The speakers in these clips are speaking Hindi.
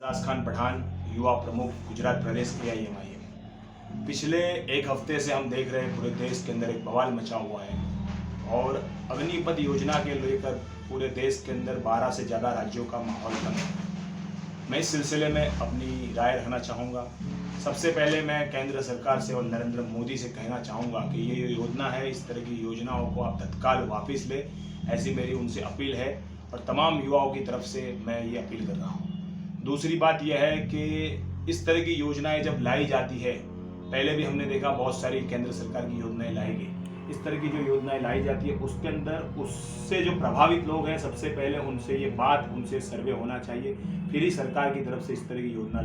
दास खान पठान, युवा प्रमुख, गुजरात प्रदेश AIMIM। पिछले एक हफ्ते से हम देख रहे हैं पूरे देश के अंदर एक बवाल मचा हुआ है और अग्निपथ योजना के लेकर पूरे देश के अंदर 12 से ज़्यादा राज्यों का माहौल बन है। मैं इस सिलसिले में अपनी राय रखना चाहूँगा। सबसे पहले मैं केंद्र सरकार से और नरेंद्र मोदी से कहना चाहूँगा कि ये योजना है, इस तरह की योजनाओं को आप तत्काल वापस ले, ऐसी मेरी उनसे अपील है और तमाम युवाओं की तरफ से मैं ये अपील कर रहा हूँ। दूसरी बात यह है कि इस तरह की योजनाएं जब लाई जाती है, पहले भी हमने देखा बहुत सारी केंद्र सरकार की योजनाएं लाई गई। इस तरह की जो योजनाएं लाई जाती है उसके अंदर उससे जो प्रभावित लोग हैं, सबसे पहले उनसे सर्वे होना चाहिए, फिर ही सरकार की तरफ से इस तरह की योजना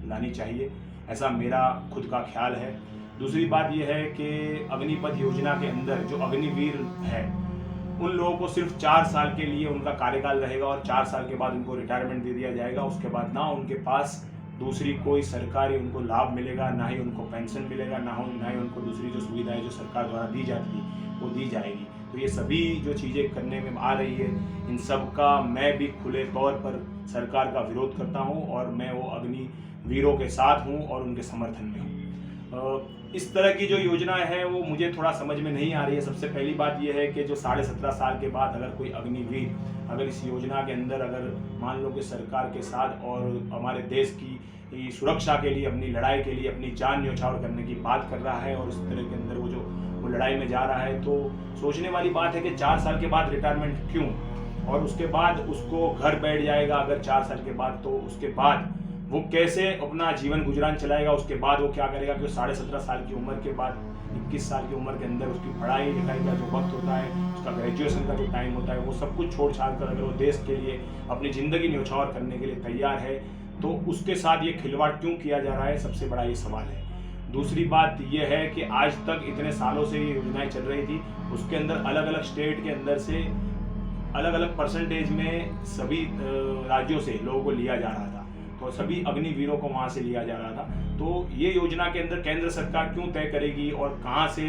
लानी चाहिए, ऐसा मेरा खुद का ख्याल है। दूसरी बात यह है कि अग्निपथ योजना के अंदर जो अग्निवीर है उन लोगों को सिर्फ 4 साल के लिए उनका कार्यकाल रहेगा और 4 साल के बाद उनको रिटायरमेंट दे दिया जाएगा। उसके बाद ना उनके पास दूसरी कोई सरकारी उनको लाभ मिलेगा, ना ही उनको पेंशन मिलेगा, ना ही उनको दूसरी जो सुविधाएं जो सरकार द्वारा दी जाती है वो दी जाएगी। तो ये सभी जो चीज़ें करने में आ रही है, इन सब का मैं भी खुले तौर पर सरकार का विरोध करता हूँ और मैं वो अग्निवीरों के साथ हूँ और उनके समर्थन में हूँ। इस तरह की जो योजनाएं हैं वो मुझे थोड़ा समझ में नहीं आ रही है। सबसे पहली बात यह है कि जो 17.5 साल के बाद अगर कोई अग्निवीर अगर इस योजना के अंदर अगर मान लो कि सरकार के साथ और हमारे देश की सुरक्षा के लिए, अपनी लड़ाई के लिए अपनी जान न्यौछावर करने की बात कर रहा है और इस तरह के अंदर वो लड़ाई में जा रहा है, तो सोचने वाली बात है कि 4 साल के बाद रिटायरमेंट क्यों, और उसके बाद उसको घर बैठ जाएगा अगर 4 साल के बाद, तो उसके बाद वो कैसे अपना जीवन गुजरान चलाएगा। उसके बाद वो क्या करेगा कि 17.5 साल की उम्र के बाद 21 साल की उम्र के अंदर उसकी पढ़ाई लिखाई का जो वक्त होता है, उसका ग्रेजुएशन का जो टाइम होता है, वो सब कुछ छोड़ छाड़ कर अगर वो देश के लिए अपनी ज़िंदगी न्यौछावर करने के लिए तैयार है, तो उसके साथ ये खिलवाड़ क्यों किया जा रहा है, सबसे बड़ा ये सवाल है। दूसरी बात यह है कि आज तक इतने सालों से ये योजनाएं चल रही थी, उसके अंदर अलग अलग स्टेट के अंदर से अलग अलग परसेंटेज में सभी राज्यों से लोगों को लिया जा रहा था, तो सभी अग्निवीरों को वहाँ से लिया जा रहा था। तो ये योजना के अंदर केंद्र सरकार क्यों तय करेगी और कहाँ से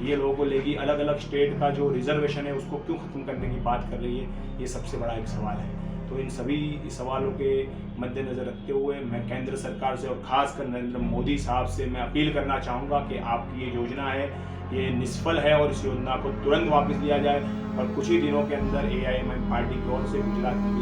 ये लोगों को लेगी, अलग अलग स्टेट का जो रिजर्वेशन है उसको क्यों खत्म करने की बात कर रही है, ये सबसे बड़ा एक सवाल है। तो इन सभी सवालों के मद्देनज़र रखते हुए मैं केंद्र सरकार से और ख़ासकर नरेंद्र मोदी साहब से मैं अपील करना चाहूँगा कि आपकी ये योजना है ये निष्फल है और इस योजना को तुरंत वापस लिया जाए और कुछ ही दिनों के अंदर AIMIM पार्टी की ओर से गुजरात में